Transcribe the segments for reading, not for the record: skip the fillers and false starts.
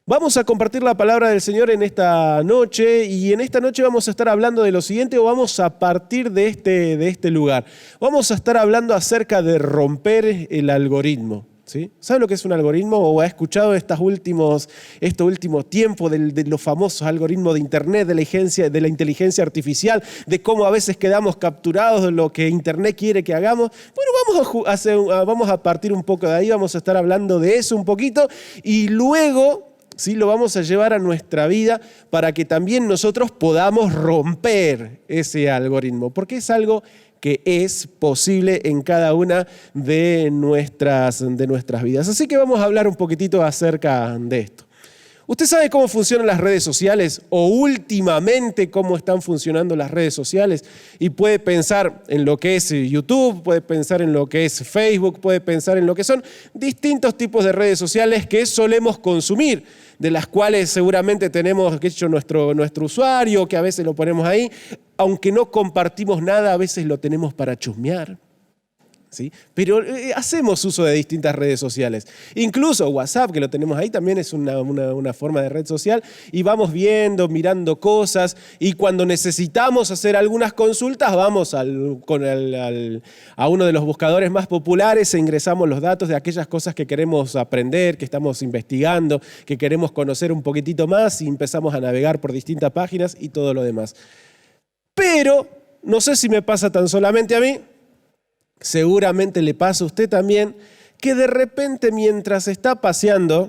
Vamos a compartir la palabra del Señor en esta noche y en esta noche vamos a estar hablando de lo siguiente o vamos a partir de este lugar. Vamos a estar hablando acerca de romper el algoritmo. ¿Sí? ¿Sabe lo que es un algoritmo? ¿O ha escuchado este último tiempo de los famosos algoritmos de Internet, de la inteligencia artificial, de cómo a veces quedamos capturados de lo que Internet quiere que hagamos? Bueno, vamos a partir un poco de ahí, vamos a estar hablando de eso un poquito y luego ¿sí? Lo vamos a llevar a nuestra vida para que también nosotros podamos romper ese algoritmo, porque es algo que es posible en cada una de nuestras vidas. Así que vamos a hablar un poquitito acerca de esto. ¿Usted sabe cómo funcionan las redes sociales o últimamente cómo están funcionando las redes sociales? Y puede pensar en lo que es YouTube, puede pensar en lo que es Facebook, puede pensar en lo que son distintos tipos de redes sociales que solemos consumir, de las cuales seguramente tenemos nuestro usuario, que a veces lo ponemos ahí, aunque no compartimos nada, a veces lo tenemos para chusmear. ¿Sí? Pero hacemos uso de distintas redes sociales. Incluso WhatsApp, que lo tenemos ahí, también es una forma de red social. Y vamos mirando cosas. Y cuando necesitamos hacer algunas consultas, vamos a uno de los buscadores más populares e ingresamos los datos de aquellas cosas que queremos aprender, que estamos investigando, que queremos conocer un poquitito más y empezamos a navegar por distintas páginas y todo lo demás. Pero, no sé si me pasa tan solamente a mí, seguramente le pasa a usted también, que de repente mientras está paseando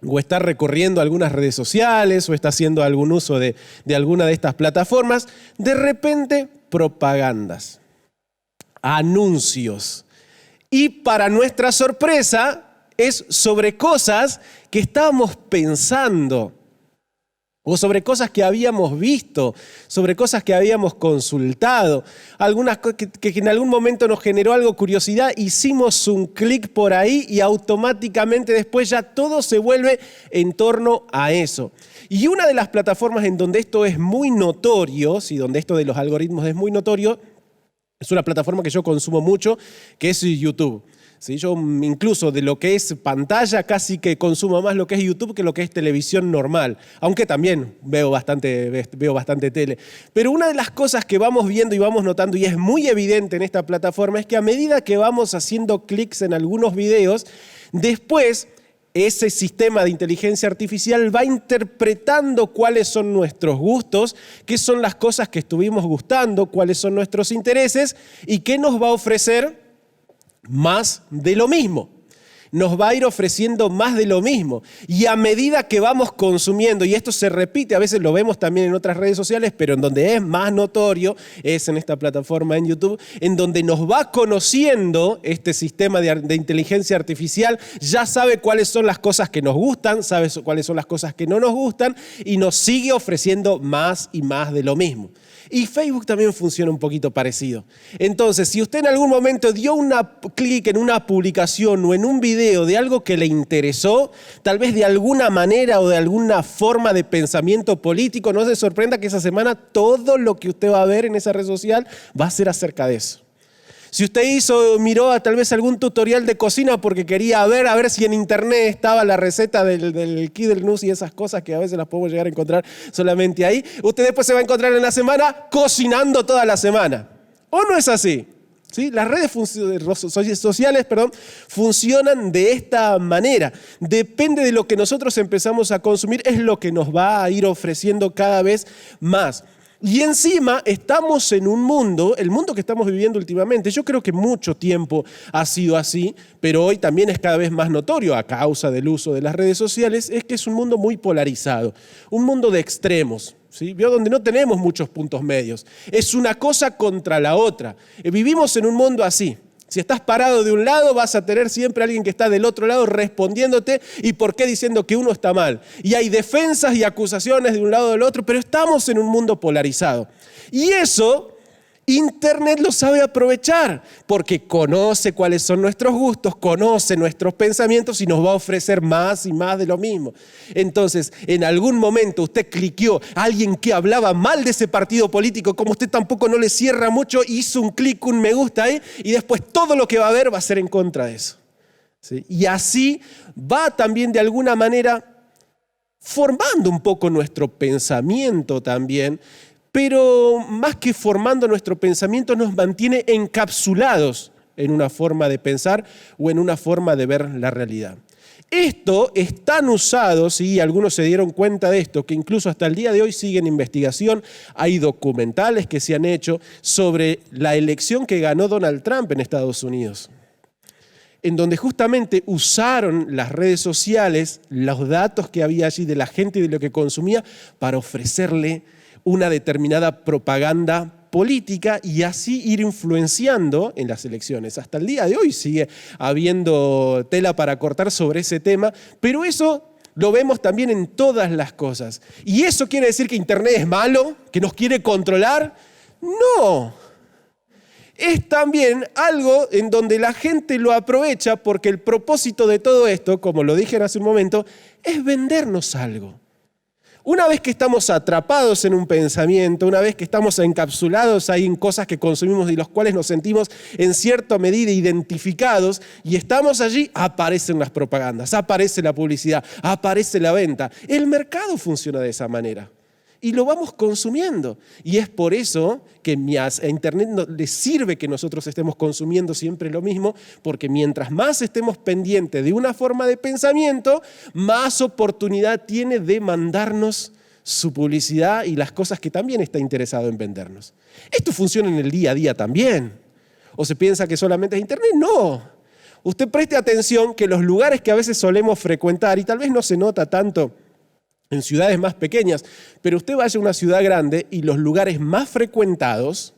o está recorriendo algunas redes sociales o está haciendo algún uso de alguna de estas plataformas, de repente propagandas, anuncios. Y para nuestra sorpresa es sobre cosas que estábamos pensando, o sobre cosas que habíamos visto, sobre cosas que habíamos consultado, algunas que en algún momento nos generó algo curiosidad, hicimos un clic por ahí y automáticamente después ya todo se vuelve en torno a eso. Y una de las plataformas en donde esto es muy notorio, y donde esto de los algoritmos es muy notorio, es una plataforma que yo consumo mucho, que es YouTube. ¿Sí? Yo incluso de lo que es pantalla casi que consumo más lo que es YouTube que lo que es televisión normal, aunque también veo bastante tele. Pero una de las cosas que vamos viendo y vamos notando y es muy evidente en esta plataforma es que a medida que vamos haciendo clics en algunos videos, después ese sistema de inteligencia artificial va interpretando cuáles son nuestros gustos, qué son las cosas que estuvimos gustando, cuáles son nuestros intereses y qué nos va a ofrecer más de lo mismo. Nos va a ir ofreciendo más de lo mismo. Y a medida que vamos consumiendo, y esto se repite, a veces lo vemos también en otras redes sociales, pero en donde es más notorio, es en esta plataforma en YouTube, en donde nos va conociendo este sistema de inteligencia artificial, ya sabe cuáles son las cosas que nos gustan, sabe cuáles son las cosas que no nos gustan, y nos sigue ofreciendo más y más de lo mismo. Y Facebook también funciona un poquito parecido. Entonces, si usted en algún momento dio clic en una publicación o en un video de algo que le interesó, tal vez de alguna manera o de alguna forma de pensamiento político, no se sorprenda que esa semana todo lo que usted va a ver en esa red social va a ser acerca de eso. Si usted miró tal vez algún tutorial de cocina porque quería ver si en internet estaba la receta del Kidelnus y esas cosas que a veces las podemos llegar a encontrar solamente ahí, usted después se va a encontrar en la semana cocinando toda la semana. ¿O no es así? ¿Sí? Las redes sociales funcionan de esta manera. Depende de lo que nosotros empezamos a consumir, es lo que nos va a ir ofreciendo cada vez más. Y encima estamos en un mundo, el mundo que estamos viviendo últimamente, yo creo que mucho tiempo ha sido así, pero hoy también es cada vez más notorio a causa del uso de las redes sociales, es que es un mundo muy polarizado, un mundo de extremos, ¿sí? Donde no tenemos muchos puntos medios. Es una cosa contra la otra. Vivimos en un mundo así. Si estás parado de un lado, vas a tener siempre a alguien que está del otro lado respondiéndote y por qué diciendo que uno está mal. Y hay defensas y acusaciones de un lado o del otro, pero estamos en un mundo polarizado. Y eso Internet lo sabe aprovechar porque conoce cuáles son nuestros gustos, conoce nuestros pensamientos y nos va a ofrecer más y más de lo mismo. Entonces, en algún momento usted cliqueó a alguien que hablaba mal de ese partido político, como usted tampoco no le cierra mucho, hizo un clic, un me gusta ahí y después todo lo que va a ver va a ser en contra de eso. ¿sí? Y así va también de alguna manera formando un poco nuestro pensamiento también, pero más que formando nuestro pensamiento nos mantiene encapsulados en una forma de pensar o en una forma de ver la realidad. Esto es tan usado, sí, algunos se dieron cuenta de esto, que incluso hasta el día de hoy sigue en investigación. Hay documentales que se han hecho sobre la elección que ganó Donald Trump en Estados Unidos, en donde justamente usaron las redes sociales, los datos que había allí de la gente y de lo que consumía, para ofrecerle una determinada propaganda política y así ir influenciando en las elecciones. Hasta el día de hoy sigue habiendo tela para cortar sobre ese tema, pero eso lo vemos también en todas las cosas. ¿Y eso quiere decir que Internet es malo? ¿Que nos quiere controlar? No. Es también algo en donde la gente lo aprovecha porque el propósito de todo esto, como lo dije hace un momento, es vendernos algo. Una vez que estamos atrapados en un pensamiento, una vez que estamos encapsulados ahí en cosas que consumimos y los cuales nos sentimos en cierta medida identificados y estamos allí, aparecen las propagandas, aparece la publicidad, aparece la venta. El mercado funciona de esa manera. Y lo vamos consumiendo. Y es por eso que a Internet no le sirve que nosotros estemos consumiendo siempre lo mismo, porque mientras más estemos pendientes de una forma de pensamiento, más oportunidad tiene de mandarnos su publicidad y las cosas que también está interesado en vendernos. Esto funciona en el día a día también. ¿O se piensa que solamente es Internet? No. Usted preste atención que los lugares que a veces solemos frecuentar, y tal vez no se nota tanto en ciudades más pequeñas, pero usted vaya a una ciudad grande y los lugares más frecuentados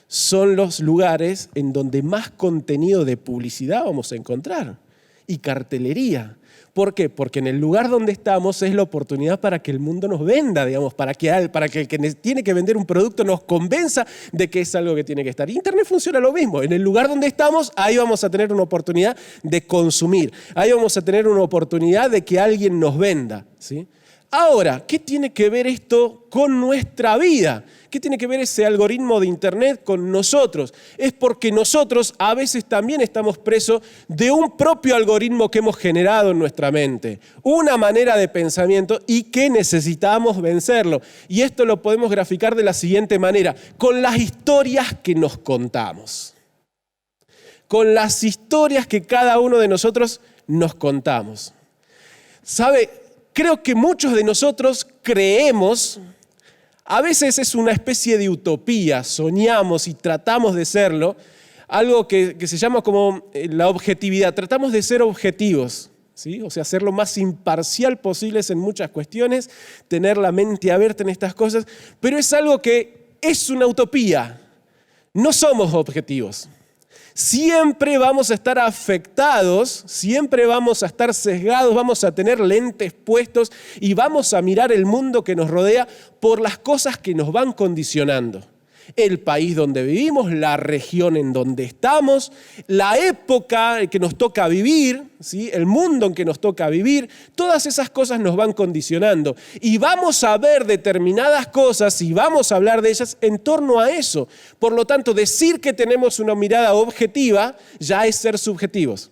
son los lugares en donde más contenido de publicidad vamos a encontrar y cartelería. ¿Por qué? Porque en el lugar donde estamos es la oportunidad para que el mundo nos venda, digamos, para que el que tiene que vender un producto nos convenza de que es algo que tiene que estar. Internet funciona lo mismo. En el lugar donde estamos, ahí vamos a tener una oportunidad de consumir. Ahí vamos a tener una oportunidad de que alguien nos venda, ¿sí? Ahora, ¿qué tiene que ver esto con nuestra vida? ¿Qué tiene que ver ese algoritmo de Internet con nosotros? Es porque nosotros a veces también estamos presos de un propio algoritmo que hemos generado en nuestra mente, una manera de pensamiento y que necesitamos vencerlo. Y esto lo podemos graficar de la siguiente manera, con las historias que nos contamos. Con las historias que cada uno de nosotros nos contamos. ¿Sabe? Creo que muchos de nosotros creemos, a veces es una especie de utopía, soñamos y tratamos de serlo, algo que se llama como la objetividad, tratamos de ser objetivos, ¿sí? O sea, ser lo más imparcial posibles en muchas cuestiones, tener la mente abierta en estas cosas, pero es algo que es una utopía, no somos objetivos. Siempre vamos a estar afectados, siempre vamos a estar sesgados, vamos a tener lentes puestos y vamos a mirar el mundo que nos rodea por las cosas que nos van condicionando. El país donde vivimos, la región en donde estamos, la época que nos toca vivir, ¿sí? El mundo en que nos toca vivir, todas esas cosas nos van condicionando. Y vamos a ver determinadas cosas y vamos a hablar de ellas en torno a eso. Por lo tanto, decir que tenemos una mirada objetiva ya es ser subjetivos.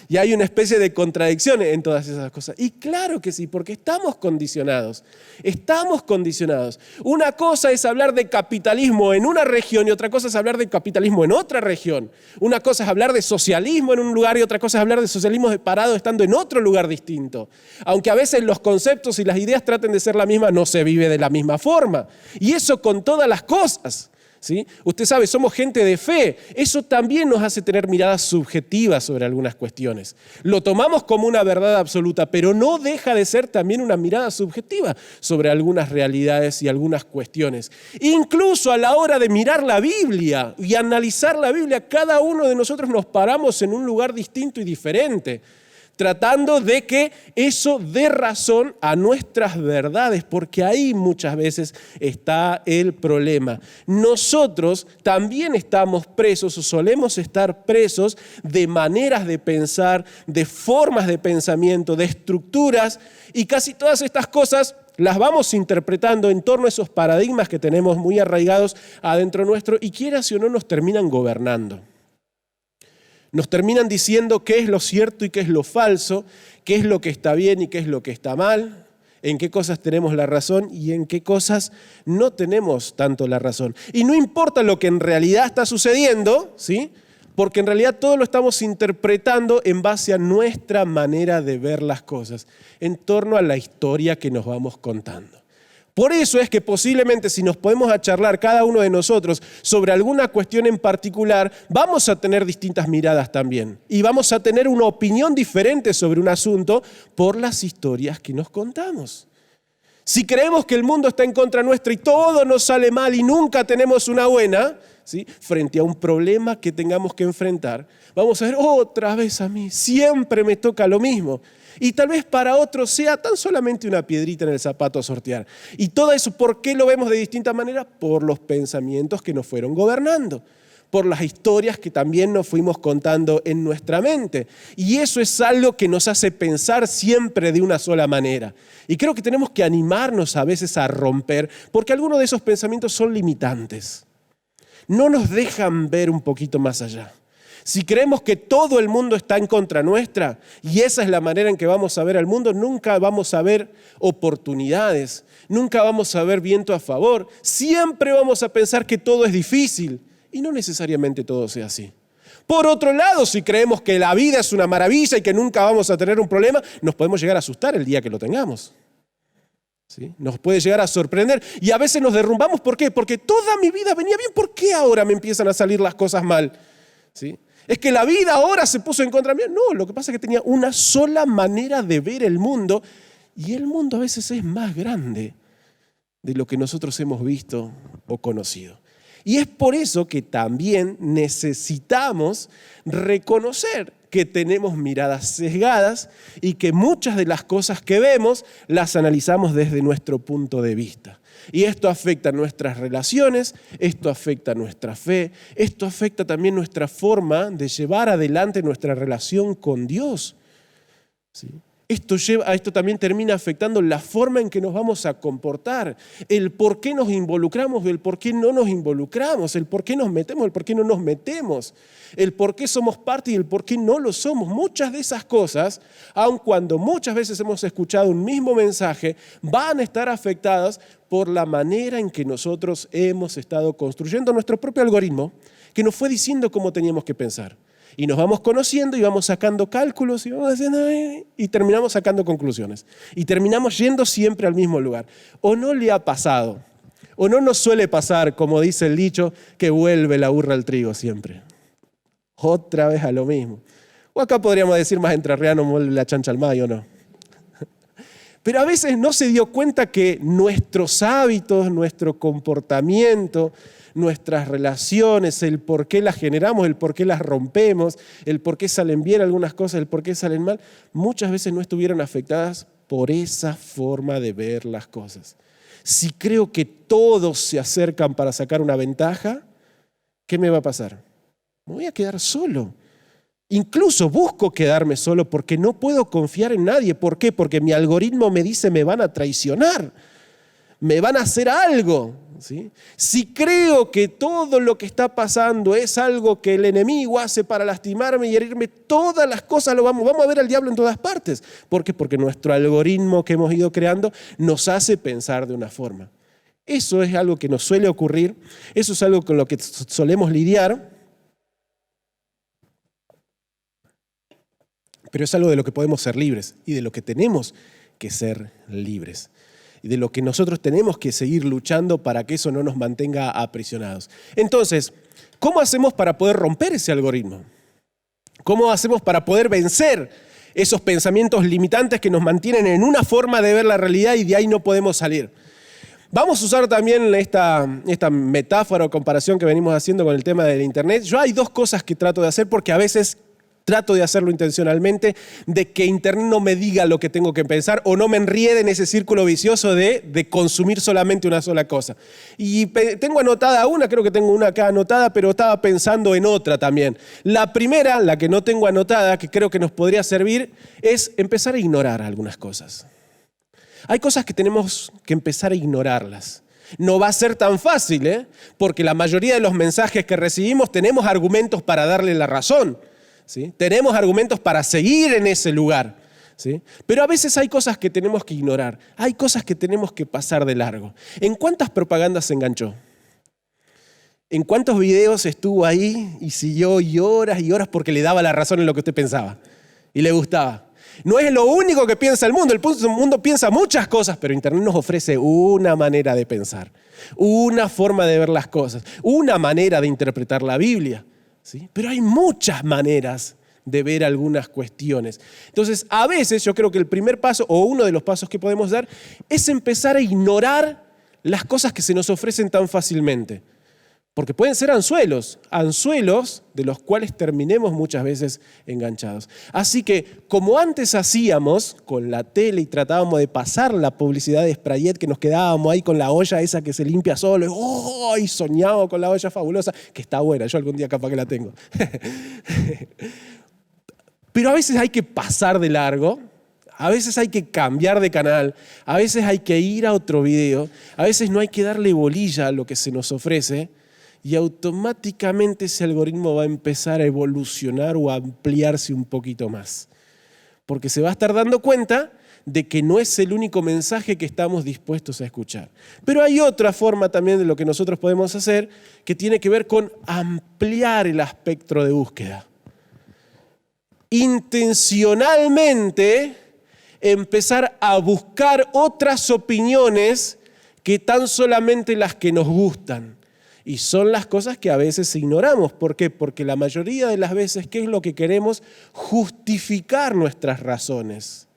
Y hay una especie de contradicción en todas esas cosas. Y claro que sí, porque estamos condicionados. Estamos condicionados. Una cosa es hablar de capitalismo en una región y otra cosa es hablar de capitalismo en otra región. Una cosa es hablar de socialismo en un lugar y otra cosa es hablar de socialismo parado estando en otro lugar distinto. Aunque a veces los conceptos y las ideas traten de ser la misma, no se vive de la misma forma. Y eso con todas las cosas. ¿Sí? Usted sabe, somos gente de fe. Eso también nos hace tener miradas subjetivas sobre algunas cuestiones. Lo tomamos como una verdad absoluta, pero no deja de ser también una mirada subjetiva sobre algunas realidades y algunas cuestiones. Incluso a la hora de mirar la Biblia y analizar la Biblia, cada uno de nosotros nos paramos en un lugar distinto y diferente, tratando de que eso dé razón a nuestras verdades, porque ahí muchas veces está el problema. Nosotros también estamos presos o solemos estar presos de maneras de pensar, de formas de pensamiento, de estructuras, y casi todas estas cosas las vamos interpretando en torno a esos paradigmas que tenemos muy arraigados adentro nuestro y quieras o no nos terminan gobernando. Nos terminan diciendo qué es lo cierto y qué es lo falso, qué es lo que está bien y qué es lo que está mal, en qué cosas tenemos la razón y en qué cosas no tenemos tanto la razón. Y no importa lo que en realidad está sucediendo, ¿sí? Porque en realidad todo lo estamos interpretando en base a nuestra manera de ver las cosas, en torno a la historia que nos vamos contando. Por eso es que posiblemente si nos podemos a charlar cada uno de nosotros sobre alguna cuestión en particular, vamos a tener distintas miradas también. Y vamos a tener una opinión diferente sobre un asunto por las historias que nos contamos. Si creemos que el mundo está en contra nuestra y todo nos sale mal y nunca tenemos una buena, ¿sí? Frente a un problema que tengamos que enfrentar, vamos a ver otra vez a mí, siempre me toca lo mismo. Y tal vez para otros sea tan solamente una piedrita en el zapato a sortear. Y todo eso, ¿por qué lo vemos de distinta manera? Por los pensamientos que nos fueron gobernando, por las historias que también nos fuimos contando en nuestra mente. Y eso es algo que nos hace pensar siempre de una sola manera. Y creo que tenemos que animarnos a veces a romper, porque algunos de esos pensamientos son limitantes. No nos dejan ver un poquito más allá. Si creemos que todo el mundo está en contra nuestra y esa es la manera en que vamos a ver al mundo, nunca vamos a ver oportunidades, nunca vamos a ver viento a favor. Siempre vamos a pensar que todo es difícil y no necesariamente todo sea así. Por otro lado, si creemos que la vida es una maravilla y que nunca vamos a tener un problema, nos podemos llegar a asustar el día que lo tengamos. ¿Sí? Nos puede llegar a sorprender y a veces nos derrumbamos. ¿Por qué? Porque toda mi vida venía bien. ¿Por qué ahora me empiezan a salir las cosas mal? ¿Sí? Es que la vida ahora se puso en contra mía. No, lo que pasa es que tenía una sola manera de ver el mundo y el mundo a veces es más grande de lo que nosotros hemos visto o conocido. Y es por eso que también necesitamos reconocer que tenemos miradas sesgadas y que muchas de las cosas que vemos las analizamos desde nuestro punto de vista. Y esto afecta nuestras relaciones, esto afecta nuestra fe, esto afecta también nuestra forma de llevar adelante nuestra relación con Dios. ¿Sí? Esto también termina afectando la forma en que nos vamos a comportar, el por qué nos involucramos, el por qué no nos involucramos, el por qué nos metemos, el por qué no nos metemos, el por qué somos parte y el por qué no lo somos. Muchas de esas cosas, aun cuando muchas veces hemos escuchado un mismo mensaje, van a estar afectadas por la manera en que nosotros hemos estado construyendo nuestro propio algoritmo que nos fue diciendo cómo teníamos que pensar. Y nos vamos conociendo y vamos sacando cálculos y vamos haciendo y terminamos sacando conclusiones. Y terminamos yendo siempre al mismo lugar. ¿O no le ha pasado? ¿O no nos suele pasar, como dice el dicho, que vuelve la burra al trigo siempre? Otra vez a lo mismo. O acá podríamos decir más entrerriano, vuelve la chancha al mayo, ¿no? Pero a veces no se dio cuenta que nuestros hábitos, nuestro comportamiento, nuestras relaciones, el por qué las generamos, el por qué las rompemos, el por qué salen bien algunas cosas, el por qué salen mal, muchas veces no estuvieron afectadas por esa forma de ver las cosas. Si creo que todos se acercan para sacar una ventaja, ¿qué me va a pasar? Me voy a quedar solo. Incluso busco quedarme solo porque no puedo confiar en nadie. ¿Por qué? Porque mi algoritmo me dice me van a traicionar, me van a hacer algo. ¿Sí? Si creo que todo lo que está pasando es algo que el enemigo hace para lastimarme y herirme, todas las cosas vamos a ver al diablo en todas partes. ¿Por qué? Porque nuestro algoritmo que hemos ido creando nos hace pensar de una forma. Eso es algo que nos suele ocurrir, eso es algo con lo que solemos lidiar, pero es algo de lo que podemos ser libres y de lo que tenemos que ser libres. Y de lo que nosotros tenemos que seguir luchando para que eso no nos mantenga aprisionados. Entonces, ¿cómo hacemos para poder romper ese algoritmo? ¿Cómo hacemos para poder vencer esos pensamientos limitantes que nos mantienen en una forma de ver la realidad y de ahí no podemos salir? Vamos a usar también esta metáfora o comparación que venimos haciendo con el tema del Internet. Yo hay dos cosas que trato de hacer porque a veces trato de hacerlo intencionalmente, de que Internet no me diga lo que tengo que pensar o no me enriede en ese círculo vicioso de consumir solamente una sola cosa. Y tengo anotada una, creo que tengo una acá anotada, pero estaba pensando en otra también. La primera, la que no tengo anotada, que creo que nos podría servir, es empezar a ignorar algunas cosas. Hay cosas que tenemos que empezar a ignorarlas. No va a ser tan fácil, porque la mayoría de los mensajes que recibimos tenemos argumentos para darle la razón. ¿sí? Tenemos argumentos para seguir en ese lugar, ¿sí? Pero a veces hay cosas que tenemos que ignorar, hay cosas que tenemos que pasar de largo. ¿En cuántas propagandas se enganchó? ¿En cuántos videos estuvo ahí y siguió y horas porque le daba la razón en lo que usted pensaba y le gustaba? No es lo único que piensa el mundo piensa muchas cosas, pero Internet nos ofrece una manera de pensar, una forma de ver las cosas, una manera de interpretar la Biblia, ¿sí? Pero hay muchas maneras de ver algunas cuestiones. Entonces, a veces yo creo que el primer paso, o uno de los pasos que podemos dar, es empezar a ignorar las cosas que se nos ofrecen tan fácilmente. Porque pueden ser anzuelos de los cuales terminemos muchas veces enganchados. Así que, como antes hacíamos con la tele y tratábamos de pasar la publicidad de Sprayet, que nos quedábamos ahí con la olla esa que se limpia solo, y soñaba con la olla fabulosa, que está buena, yo algún día capaz que la tengo. Pero a veces hay que pasar de largo, a veces hay que cambiar de canal, a veces hay que ir a otro video, a veces no hay que darle bolilla a lo que se nos ofrece, y automáticamente ese algoritmo va a empezar a evolucionar o a ampliarse un poquito más. Porque se va a estar dando cuenta de que no es el único mensaje que estamos dispuestos a escuchar. Pero hay otra forma también de lo que nosotros podemos hacer que tiene que ver con ampliar el espectro de búsqueda. Intencionalmente empezar a buscar otras opiniones que tan solamente las que nos gustan. Y son las cosas que a veces ignoramos. ¿Por qué? Porque la mayoría de las veces, ¿qué es lo que queremos? Justificar nuestras razones.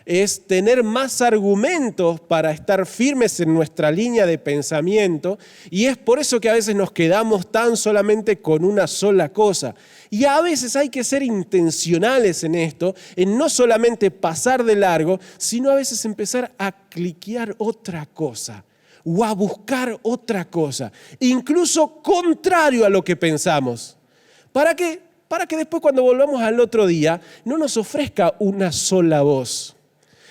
Es tener más argumentos para estar firmes en nuestra línea de pensamiento. Y es por eso que a veces nos quedamos tan solamente con una sola cosa. Y a veces hay que ser intencionales en esto, en no solamente pasar de largo, sino a veces empezar a cliquear otra cosa. O a buscar otra cosa, incluso contrario a lo que pensamos. ¿Para qué? Para que después cuando volvamos al otro día no nos ofrezca una sola voz,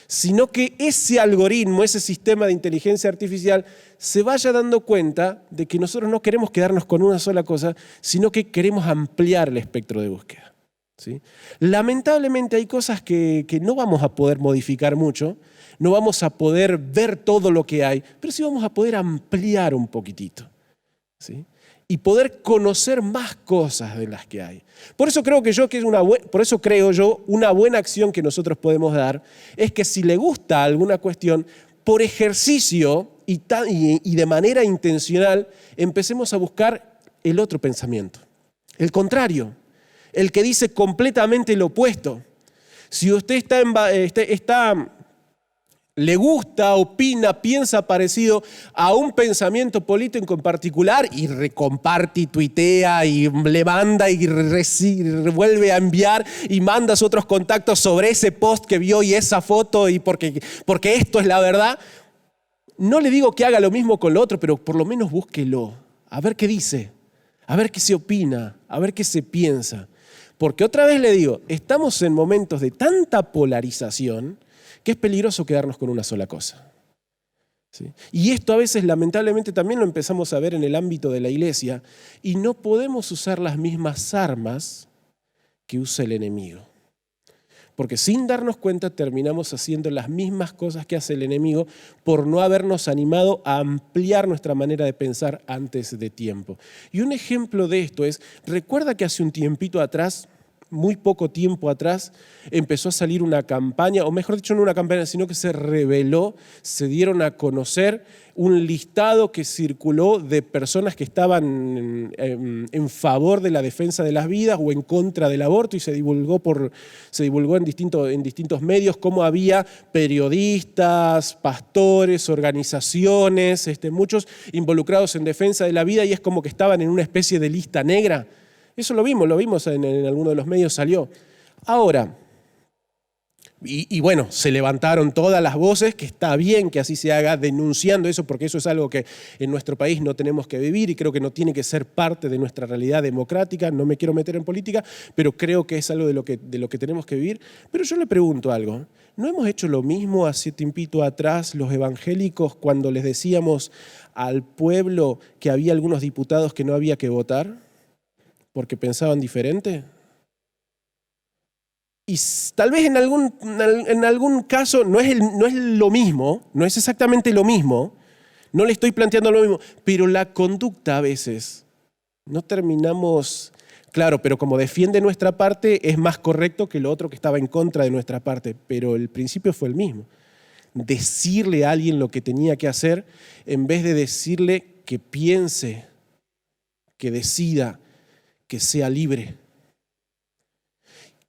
sino que ese algoritmo, ese sistema de inteligencia artificial se vaya dando cuenta de que nosotros no queremos quedarnos con una sola cosa, sino que queremos ampliar el espectro de búsqueda, ¿sí? Lamentablemente hay cosas que no vamos a poder modificar mucho, no vamos a poder ver todo lo que hay, pero sí vamos a poder ampliar un poquitito, ¿sí? Y poder conocer más cosas de las que hay. Por eso creo yo una buena acción que nosotros podemos dar es que si le gusta alguna cuestión, por ejercicio y de manera intencional, empecemos a buscar el otro pensamiento, el contrario, el que dice completamente lo opuesto. Si usted le gusta, opina, piensa parecido a un pensamiento político en particular y recomparte y tuitea y le manda y vuelve a enviar y manda a sus otros contactos sobre ese post que vio y esa foto y porque esto es la verdad, no le digo que haga lo mismo con lo otro, pero por lo menos búsquelo, a ver qué dice, a ver qué se opina, a ver qué se piensa. Porque otra vez le digo, estamos en momentos de tanta polarización que es peligroso quedarnos con una sola cosa, ¿sí? Y esto a veces lamentablemente también lo empezamos a ver en el ámbito de la iglesia y no podemos usar las mismas armas que usa el enemigo. Porque sin darnos cuenta terminamos haciendo las mismas cosas que hace el enemigo por no habernos animado a ampliar nuestra manera de pensar antes de tiempo. Y un ejemplo de esto es, recuerda que hace un tiempito atrás, muy poco tiempo atrás, empezó a salir una campaña, o mejor dicho, no una campaña, sino que se reveló, se dieron a conocer un listado que circuló de personas que estaban en favor de la defensa de las vidas o en contra del aborto y se divulgó en distintos medios cómo había periodistas, pastores, organizaciones, muchos involucrados en defensa de la vida y es como que estaban en una especie de lista negra. Eso lo vimos en alguno de los medios, salió. Ahora, y bueno, se levantaron todas las voces, que está bien que así se haga, denunciando eso, porque eso es algo que en nuestro país no tenemos que vivir y creo que no tiene que ser parte de nuestra realidad democrática. No me quiero meter en política, pero creo que es algo de lo que tenemos que vivir. Pero yo le pregunto algo, ¿no hemos hecho lo mismo hace tiempito atrás los evangélicos cuando les decíamos al pueblo que había algunos diputados que no había que votar porque pensaban diferente? Y tal vez en algún caso no es lo mismo, no es exactamente lo mismo, no le estoy planteando lo mismo, pero la conducta a veces no terminamos, claro, pero como defiende nuestra parte es más correcto que lo otro que estaba en contra de nuestra parte, pero el principio fue el mismo. Decirle a alguien lo que tenía que hacer en vez de decirle que piense, que decida, que sea libre.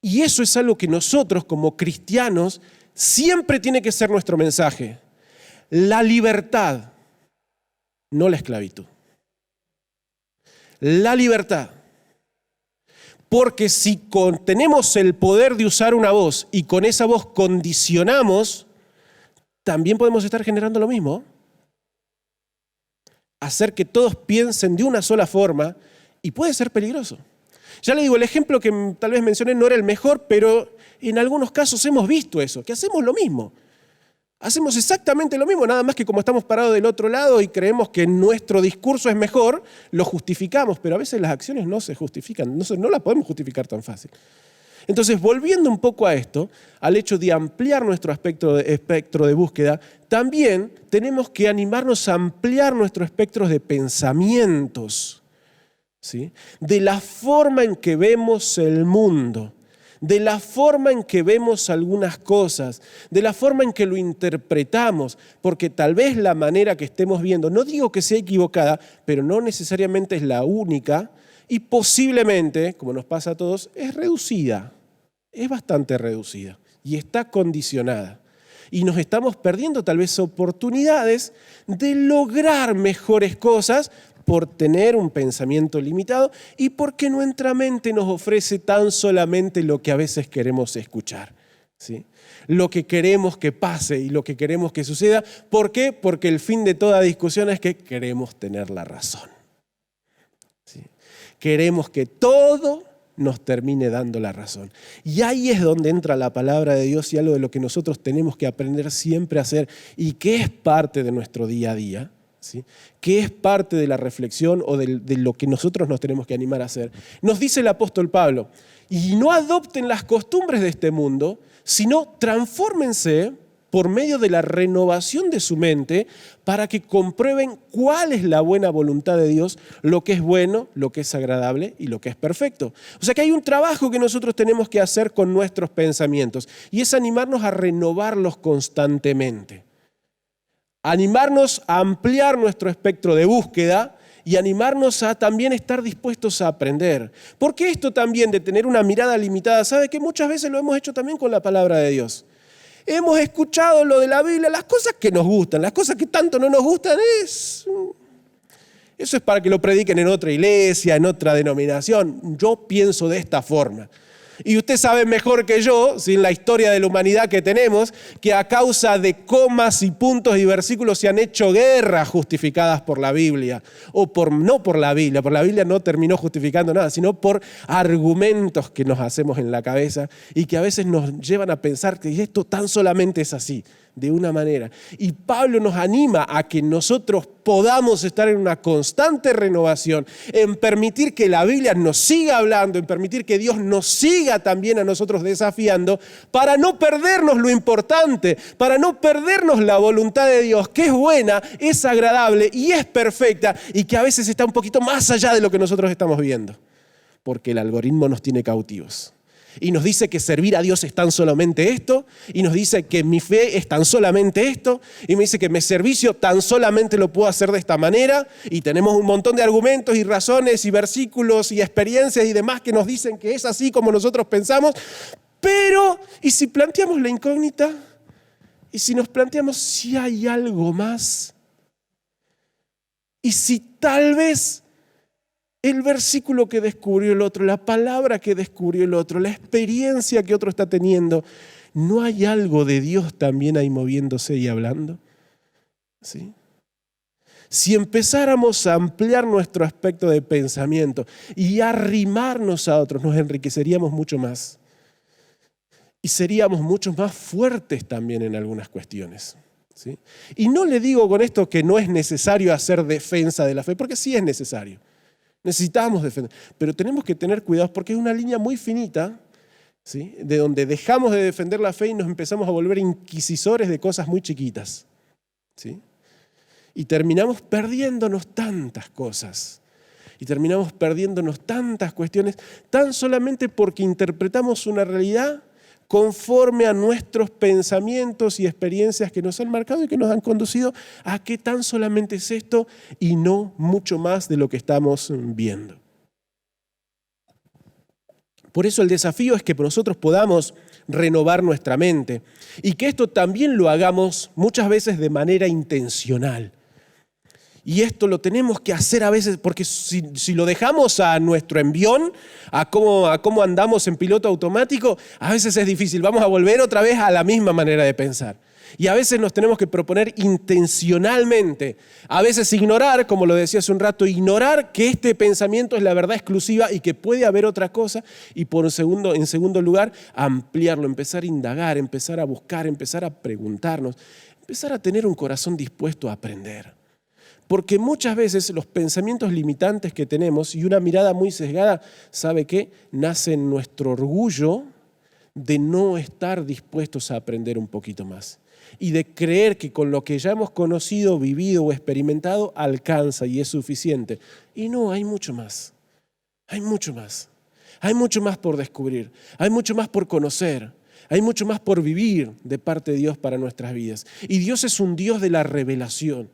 Y eso es algo que nosotros como cristianos siempre tiene que ser nuestro mensaje. La libertad, no la esclavitud. La libertad. Porque si tenemos el poder de usar una voz y con esa voz condicionamos, también podemos estar generando lo mismo. Hacer que todos piensen de una sola forma y puede ser peligroso. Ya le digo, el ejemplo que tal vez mencioné no era el mejor, pero en algunos casos hemos visto eso, que hacemos lo mismo. Hacemos exactamente lo mismo, nada más que como estamos parados del otro lado y creemos que nuestro discurso es mejor, lo justificamos, pero a veces las acciones no se justifican, no las podemos justificar tan fácil. Entonces, volviendo un poco a esto, al hecho de ampliar nuestro espectro de búsqueda, también tenemos que animarnos a ampliar nuestro espectro de pensamientos, ¿sí? De la forma en que vemos el mundo, de la forma en que vemos algunas cosas, de la forma en que lo interpretamos, porque tal vez la manera que estemos viendo, no digo que sea equivocada, pero no necesariamente es la única y posiblemente, como nos pasa a todos, es reducida, es bastante reducida y está condicionada. Y nos estamos perdiendo tal vez oportunidades de lograr mejores cosas por tener un pensamiento limitado y porque nuestra mente nos ofrece tan solamente lo que a veces queremos escuchar, ¿sí? Lo que queremos que pase y lo que queremos que suceda. ¿Por qué? Porque el fin de toda discusión es que queremos tener la razón, ¿sí? Queremos que todo nos termine dando la razón. Y ahí es donde entra la palabra de Dios y algo de lo que nosotros tenemos que aprender siempre a hacer y que es parte de nuestro día a día, ¿sí? Que es parte de la reflexión o de lo que nosotros nos tenemos que animar a hacer. Nos dice el apóstol Pablo, y no adopten las costumbres de este mundo, sino transfórmense por medio de la renovación de su mente para que comprueben cuál es la buena voluntad de Dios, lo que es bueno, lo que es agradable y lo que es perfecto. O sea que hay un trabajo que nosotros tenemos que hacer con nuestros pensamientos y es animarnos a renovarlos constantemente. Animarnos a ampliar nuestro espectro de búsqueda y animarnos a también estar dispuestos a aprender. Porque esto también de tener una mirada limitada, ¿sabe que muchas veces lo hemos hecho también con la palabra de Dios? Hemos escuchado lo de la Biblia, las cosas que nos gustan, las cosas que tanto no nos gustan, eso es para que lo prediquen en otra iglesia, en otra denominación. Yo pienso de esta forma. Y usted sabe mejor que yo, sin la historia de la humanidad que tenemos, que a causa de comas y puntos y versículos se han hecho guerras justificadas por la Biblia. No por la Biblia no terminó justificando nada, sino por argumentos que nos hacemos en la cabeza y que a veces nos llevan a pensar que esto tan solamente es así, de una manera. Y Pablo nos anima a que nosotros podamos estar en una constante renovación, en permitir que la Biblia nos siga hablando, en permitir que Dios nos siga también a nosotros desafiando, para no perdernos lo importante, para no perdernos la voluntad de Dios, que es buena, es agradable y es perfecta, y que a veces está un poquito más allá de lo que nosotros estamos viendo, porque el algoritmo nos tiene cautivos. Y nos dice que servir a Dios es tan solamente esto, y nos dice que mi fe es tan solamente esto, y me dice que mi servicio tan solamente lo puedo hacer de esta manera, y tenemos un montón de argumentos y razones y versículos y experiencias y demás que nos dicen que es así como nosotros pensamos, pero, ¿y si planteamos la incógnita? ¿Y si nos planteamos si hay algo más? ¿Y si tal vez el versículo que descubrió el otro, la palabra que descubrió el otro, la experiencia que otro está teniendo, ¿no hay algo de Dios también ahí moviéndose y hablando? ¿Sí? Si empezáramos a ampliar nuestro aspecto de pensamiento y arrimarnos a otros, nos enriqueceríamos mucho más. Y seríamos mucho más fuertes también en algunas cuestiones, ¿sí? Y no le digo con esto que no es necesario hacer defensa de la fe, porque sí es necesario. Necesitamos defender, pero tenemos que tener cuidado porque es una línea muy finita, ¿sí? De donde dejamos de defender la fe y nos empezamos a volver inquisidores de cosas muy chiquitas, ¿sí? Y terminamos perdiéndonos tantas cosas. Y terminamos perdiéndonos tantas cuestiones tan solamente porque interpretamos una realidad conforme a nuestros pensamientos y experiencias que nos han marcado y que nos han conducido a que tan solamente es esto y no mucho más de lo que estamos viendo. Por eso el desafío es que nosotros podamos renovar nuestra mente y que esto también lo hagamos muchas veces de manera intencional. Y esto lo tenemos que hacer a veces, porque si lo dejamos a nuestro envión, a cómo andamos en piloto automático, a veces es difícil. Vamos a volver otra vez a la misma manera de pensar. Y a veces nos tenemos que proponer intencionalmente, a veces ignorar, como lo decía hace un rato, ignorar que este pensamiento es la verdad exclusiva y que puede haber otra cosa, y en segundo lugar, ampliarlo, empezar a indagar, empezar a buscar, empezar a preguntarnos, empezar a tener un corazón dispuesto a aprender. Porque muchas veces los pensamientos limitantes que tenemos y una mirada muy sesgada, ¿sabe qué? Nace en nuestro orgullo de no estar dispuestos a aprender un poquito más. Y de creer que con lo que ya hemos conocido, vivido o experimentado alcanza y es suficiente. Y no, hay mucho más. Hay mucho más. Hay mucho más por descubrir. Hay mucho más por conocer. Hay mucho más por vivir de parte de Dios para nuestras vidas. Y Dios es un Dios de la revelación.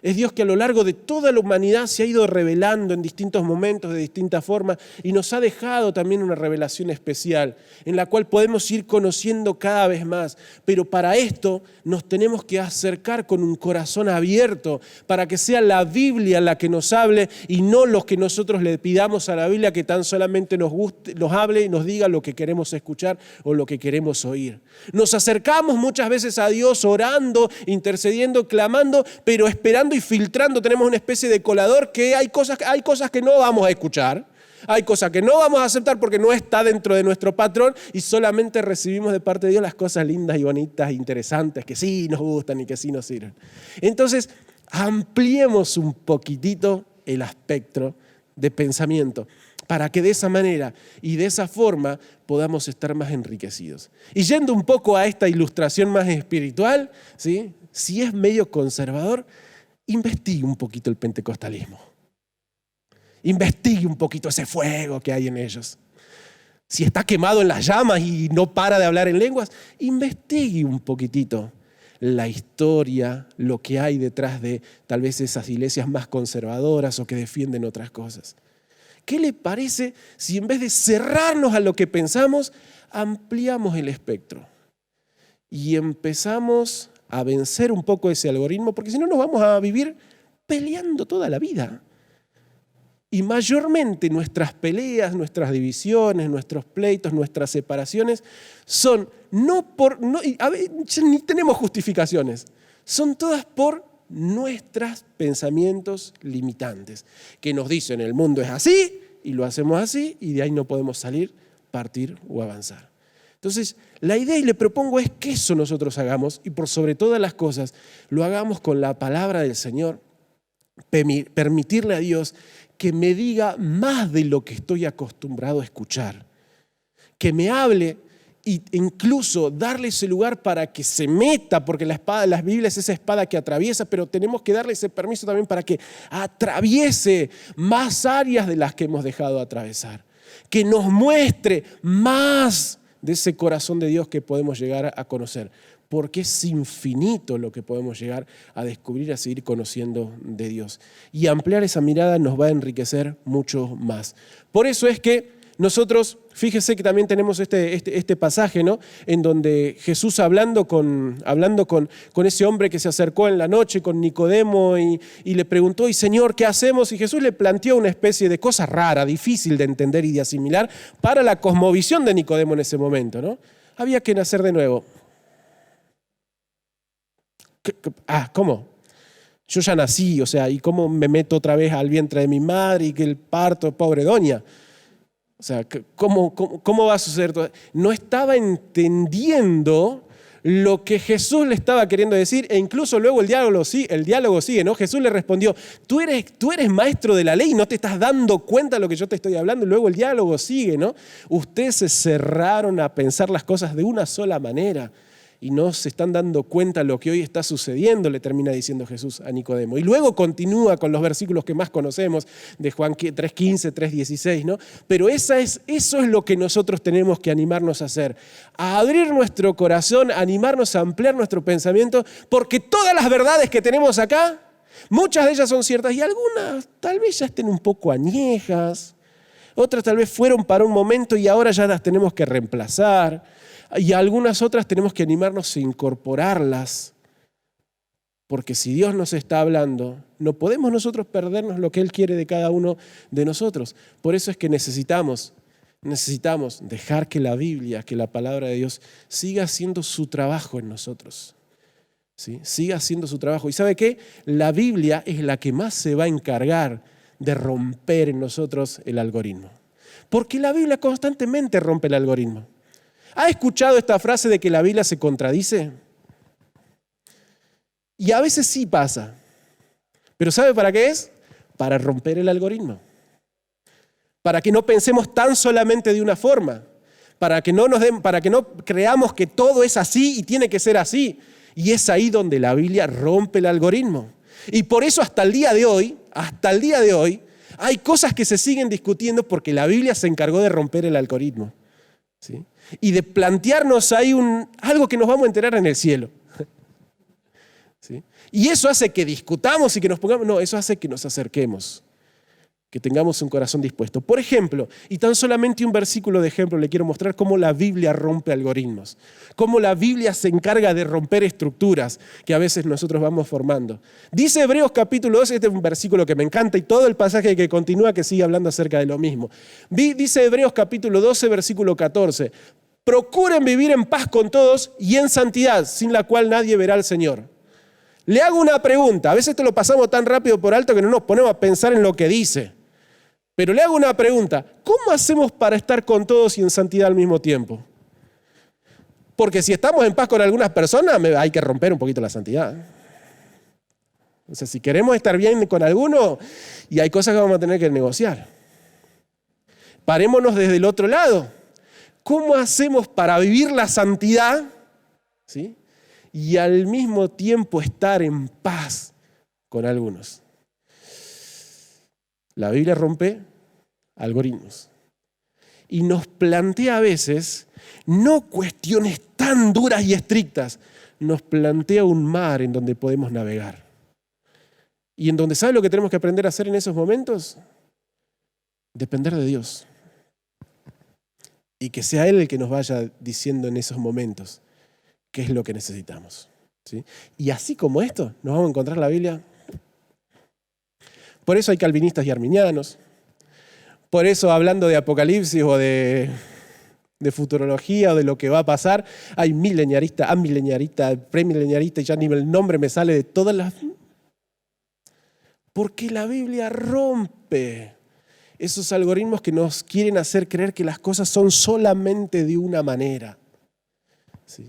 Es Dios que a lo largo de toda la humanidad se ha ido revelando en distintos momentos, de distintas formas, y nos ha dejado también una revelación especial, en la cual podemos ir conociendo cada vez más. Pero para esto nos tenemos que acercar con un corazón abierto, para que sea la Biblia la que nos hable y no los que nosotros le pidamos a la Biblia que tan solamente nos hable y nos diga lo que queremos escuchar o lo que queremos oír. Nos acercamos muchas veces a Dios orando, intercediendo, clamando, pero esperando y filtrando. Tenemos una especie de colador que hay cosas que no vamos a escuchar, hay cosas que no vamos a aceptar porque no está dentro de nuestro patrón y solamente recibimos de parte de Dios las cosas lindas y bonitas e interesantes que sí nos gustan y que sí nos sirven. Entonces, ampliemos un poquitito el espectro de pensamiento para que de esa manera y de esa forma podamos estar más enriquecidos. Y yendo un poco a esta ilustración más espiritual, ¿sí? Si es medio conservador, investigue un poquito el pentecostalismo. Investigue un poquito ese fuego que hay en ellos. Si está quemado en las llamas y no para de hablar en lenguas, investigue un poquitito la historia, lo que hay detrás de tal vez esas iglesias más conservadoras o que defienden otras cosas. ¿Qué le parece si en vez de cerrarnos a lo que pensamos, ampliamos el espectro y empezamos a vencer un poco ese algoritmo? Porque si no nos vamos a vivir peleando toda la vida. Y mayormente nuestras peleas, nuestras divisiones, nuestros pleitos, nuestras separaciones son a ver, ni tenemos justificaciones, son todas por nuestros pensamientos limitantes, que nos dicen el mundo es así y lo hacemos así y de ahí no podemos salir, partir o avanzar. Entonces, la idea y le propongo es que eso nosotros hagamos y por sobre todas las cosas lo hagamos con la palabra del Señor, permitirle a Dios que me diga más de lo que estoy acostumbrado a escuchar, que me hable e incluso darle ese lugar para que se meta, porque la espada de las Biblias es esa espada que atraviesa, pero tenemos que darle ese permiso también para que atraviese más áreas de las que hemos dejado atravesar, que nos muestre más de ese corazón de Dios que podemos llegar a conocer, porque es infinito lo que podemos llegar a descubrir, a seguir conociendo de Dios. Y ampliar esa mirada nos va a enriquecer mucho más. Por eso es que nosotros, fíjese que también tenemos este pasaje, ¿no? En donde Jesús hablando con ese hombre que se acercó en la noche con Nicodemo y le preguntó, ¿y Señor, qué hacemos? Y Jesús le planteó una especie de cosa rara, difícil de entender y de asimilar para la cosmovisión de Nicodemo en ese momento, ¿no? Había que nacer de nuevo. ¿Cómo? Yo ya nací, o sea, ¿y cómo me meto otra vez al vientre de mi madre y que el parto, pobre doña? O sea, ¿cómo va a suceder todo? No estaba entendiendo lo que Jesús le estaba queriendo decir, e incluso luego el diálogo sigue, ¿no? Jesús le respondió, tú eres maestro de la ley y no te estás dando cuenta de lo que yo te estoy hablando. Y luego el diálogo sigue, ¿no? Ustedes se cerraron a pensar las cosas de una sola manera y no se están dando cuenta de lo que hoy está sucediendo, le termina diciendo Jesús a Nicodemo. Y luego continúa con los versículos que más conocemos de Juan 3:15, 3:16, ¿no? Pero eso es lo que nosotros tenemos que animarnos a hacer, a abrir nuestro corazón, a animarnos a ampliar nuestro pensamiento, porque todas las verdades que tenemos acá, muchas de ellas son ciertas y algunas tal vez ya estén un poco añejas, otras tal vez fueron para un momento y ahora ya las tenemos que reemplazar. Y algunas otras tenemos que animarnos a incorporarlas, porque si Dios nos está hablando, no podemos nosotros perdernos lo que Él quiere de cada uno de nosotros. Por eso es que necesitamos dejar que la Biblia, que la palabra de Dios, siga haciendo su trabajo en nosotros. ¿Sí? Siga haciendo su trabajo. ¿Y sabe qué? La Biblia es la que más se va a encargar de romper en nosotros el algoritmo. Porque la Biblia constantemente rompe el algoritmo. ¿Ha escuchado esta frase de que la Biblia se contradice? Y a veces sí pasa. ¿Pero sabe para qué es? Para romper el algoritmo. Para que no pensemos tan solamente de una forma. Para que no creamos que todo es así y tiene que ser así. Y es ahí donde la Biblia rompe el algoritmo. Y por eso hasta el día de hoy, hay cosas que se siguen discutiendo porque la Biblia se encargó de romper el algoritmo. ¿Sí? Y de plantearnos ahí algo que nos vamos a enterar en el cielo. ¿Sí? Y eso hace que discutamos y que nos pongamos, no, eso hace que nos acerquemos, que tengamos un corazón dispuesto. Por ejemplo, y tan solamente un versículo de ejemplo le quiero mostrar cómo la Biblia rompe algoritmos, cómo la Biblia se encarga de romper estructuras que a veces nosotros vamos formando. Dice Hebreos capítulo 12, este es un versículo que me encanta y todo el pasaje que continúa que sigue hablando acerca de lo mismo. Dice Hebreos capítulo 12, versículo 14, procuren vivir en paz con todos y en santidad, sin la cual nadie verá al Señor. Le hago una pregunta, a veces te lo pasamos tan rápido por alto que no nos ponemos a pensar en lo que dice. Pero le hago una pregunta, ¿cómo hacemos para estar con todos y en santidad al mismo tiempo? Porque si estamos en paz con algunas personas, hay que romper un poquito la santidad. O sea, si queremos estar bien con alguno, y hay cosas que vamos a tener que negociar. Parémonos desde el otro lado. ¿Cómo hacemos para vivir la santidad? ¿Sí? Y al mismo tiempo estar en paz con algunos. La Biblia rompe algoritmos y nos plantea a veces no cuestiones tan duras y estrictas, nos plantea un mar en donde podemos navegar. Y en donde, ¿sabe lo que tenemos que aprender a hacer en esos momentos? Depender de Dios. Y que sea Él el que nos vaya diciendo en esos momentos qué es lo que necesitamos. ¿Sí? Y así como esto, nos vamos a encontrar la Biblia. Por eso hay calvinistas y arminianos. Por eso, hablando de Apocalipsis o de futurología o de lo que va a pasar, hay mileniaristas, amileniaristas, premileniaristas, y ya ni el nombre me sale de todas las... Porque la Biblia rompe esos algoritmos que nos quieren hacer creer que las cosas son solamente de una manera. ¿Sí?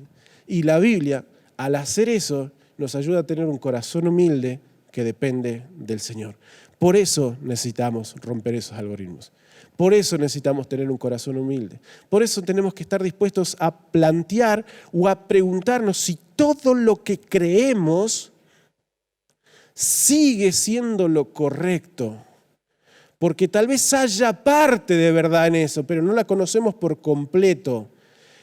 Y la Biblia, al hacer eso, nos ayuda a tener un corazón humilde que depende del Señor. Por eso necesitamos romper esos algoritmos. Por eso necesitamos tener un corazón humilde. Por eso tenemos que estar dispuestos a plantear o a preguntarnos si todo lo que creemos sigue siendo lo correcto. Porque tal vez haya parte de verdad en eso, pero no la conocemos por completo.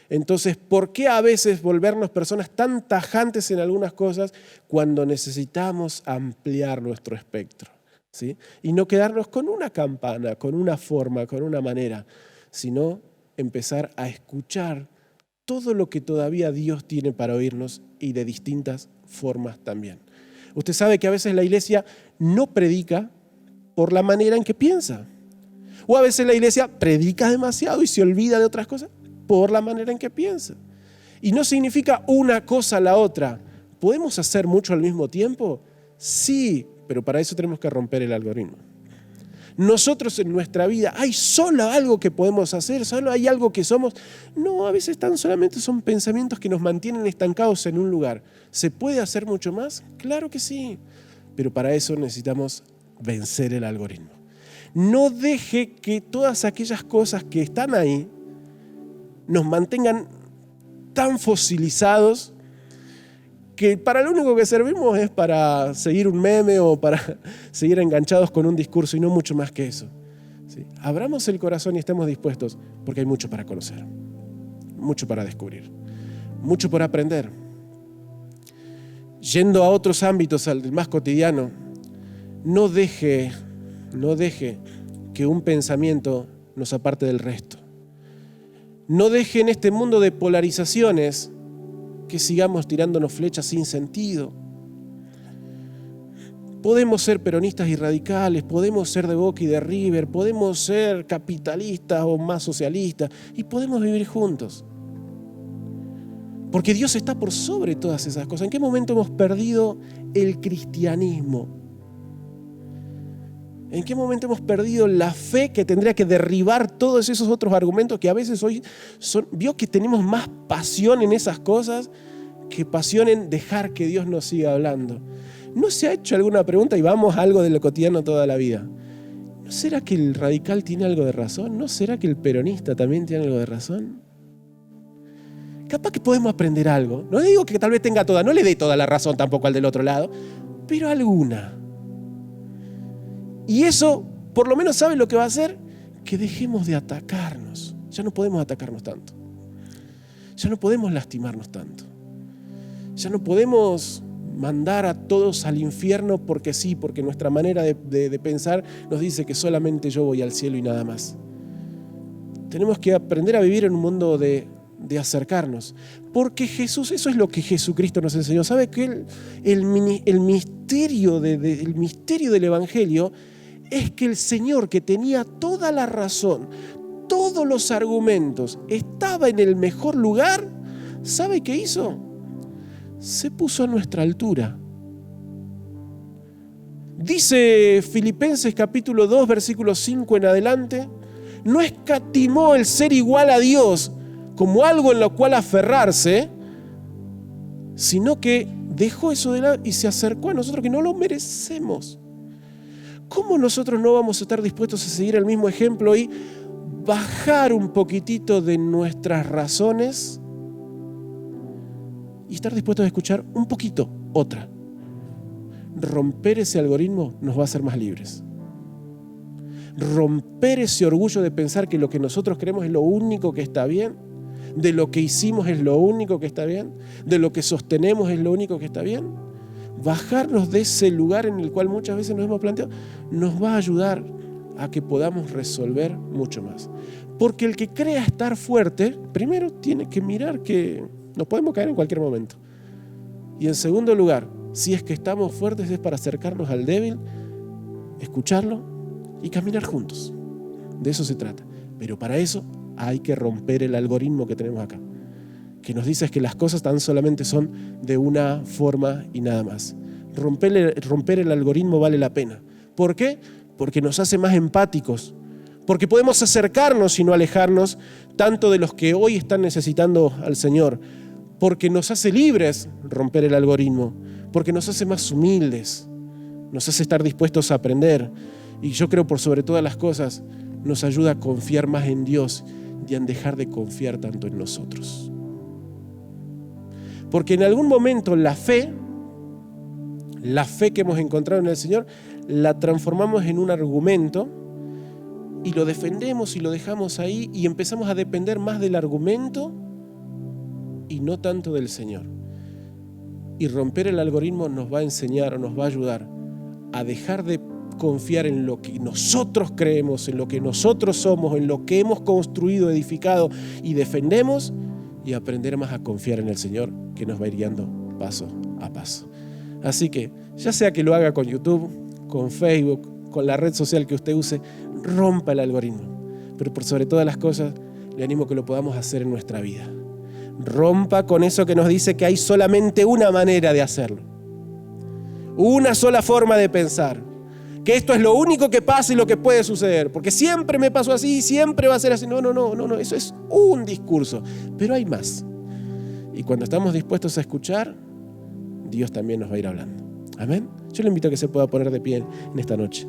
Entonces, ¿por qué a veces volvernos personas tan tajantes en algunas cosas cuando necesitamos ampliar nuestro espectro? ¿Sí? Y no quedarnos con una campana, con una forma, con una manera, sino empezar a escuchar todo lo que todavía Dios tiene para oírnos y de distintas formas también. Usted sabe que a veces la iglesia no predica por la manera en que piensa. O a veces la iglesia predica demasiado y se olvida de otras cosas por la manera en que piensa. Y no significa una cosa a la otra. ¿Podemos hacer mucho al mismo tiempo? Sí, pero para eso tenemos que romper el algoritmo. nosotros en nuestra vida, ¿hay solo algo que podemos hacer? ¿Solo hay algo que somos? No, a veces tan solamente son pensamientos que nos mantienen estancados en un lugar. ¿Se puede hacer mucho más? Claro que sí, pero para eso necesitamos vencer el algoritmo. No deje que todas aquellas cosas que están ahí nos mantengan tan fosilizados que para lo único que servimos es para seguir un meme o para seguir enganchados con un discurso y no mucho más que eso. ¿Sí? Abramos el corazón y estemos dispuestos porque hay mucho para conocer, mucho para descubrir, mucho por aprender. Yendo a otros ámbitos, al más cotidiano, no deje que un pensamiento nos aparte del resto. No deje en este mundo de polarizaciones que sigamos tirándonos flechas sin sentido. Podemos ser peronistas y radicales, podemos ser de Boca y de River, podemos ser capitalistas o más socialistas y podemos vivir juntos. Porque Dios está por sobre todas esas cosas. ¿En qué momento hemos perdido el cristianismo? ¿En qué momento hemos perdido la fe que tendría que derribar todos esos otros argumentos que a veces hoy vio que tenemos más pasión en esas cosas que pasión en dejar que Dios nos siga hablando? ¿No se ha hecho alguna pregunta y vamos a algo de lo cotidiano toda la vida? ¿No será que el radical tiene algo de razón? ¿No será que el peronista también tiene algo de razón? Capaz que podemos aprender algo. No le digo que tal vez tenga toda, no le dé toda la razón tampoco al del otro lado, pero alguna. Y eso, por lo menos, ¿sabe lo que va a hacer? Que dejemos de atacarnos. Ya no podemos atacarnos tanto. Ya no podemos lastimarnos tanto. Ya no podemos mandar a todos al infierno porque sí, porque nuestra manera de pensar nos dice que solamente yo voy al cielo y nada más. Tenemos que aprender a vivir en un mundo de acercarnos. Porque Jesús, eso es lo que Jesucristo nos enseñó. ¿Sabe que el misterio del Evangelio es que el Señor, que tenía toda la razón, todos los argumentos, estaba en el mejor lugar? ¿Sabe qué hizo? Se puso a nuestra altura. Dice Filipenses capítulo 2, versículo 5 en adelante, no escatimó el ser igual a Dios como algo en lo cual aferrarse, sino que dejó eso de lado y se acercó a nosotros que no lo merecemos. ¿Cómo nosotros no vamos a estar dispuestos a seguir el mismo ejemplo y bajar un poquitito de nuestras razones y estar dispuestos a escuchar un poquito otra? Romper ese algoritmo nos va a hacer más libres. Romper ese orgullo de pensar que lo que nosotros creemos es lo único que está bien, de lo que hicimos es lo único que está bien, de lo que sostenemos es lo único que está bien. Bajarnos de ese lugar en el cual muchas veces nos hemos planteado nos va a ayudar a que podamos resolver mucho más. Porque el que crea estar fuerte, primero tiene que mirar que nos podemos caer en cualquier momento. Y en segundo lugar, si es que estamos fuertes es para acercarnos al débil, escucharlo y caminar juntos. De eso se trata. Pero para eso hay que romper el algoritmo que tenemos acá, que nos dice que las cosas tan solamente son de una forma y nada más. Romper el algoritmo vale la pena. ¿Por qué? Porque nos hace más empáticos, porque podemos acercarnos y no alejarnos tanto de los que hoy están necesitando al Señor, porque nos hace libres romper el algoritmo, porque nos hace más humildes, nos hace estar dispuestos a aprender, y yo creo por sobre todas las cosas nos ayuda a confiar más en Dios y a dejar de confiar tanto en nosotros. Porque en algún momento la fe que hemos encontrado en el Señor, la transformamos en un argumento y lo defendemos y lo dejamos ahí y empezamos a depender más del argumento y no tanto del Señor. Y romper el algoritmo nos va a enseñar o nos va a ayudar a dejar de confiar en lo que nosotros creemos, en lo que nosotros somos, en lo que hemos construido, edificado y defendemos, y aprender más a confiar en el Señor, que nos va a ir guiando paso a paso. Así que, ya sea que lo haga con YouTube, con Facebook, con la red social que usted use, rompa el algoritmo. Pero por sobre todas las cosas, le animo a que lo podamos hacer en nuestra vida. Rompa con eso que nos dice que hay solamente una manera de hacerlo. Una sola forma de pensar. que esto es lo único que pasa y lo que puede suceder, porque siempre me pasó así, siempre va a ser así. No, eso es un discurso, pero hay más. Y cuando estamos dispuestos a escuchar, Dios también nos va a ir hablando. Amén. Yo le invito a que se pueda poner de pie en esta noche.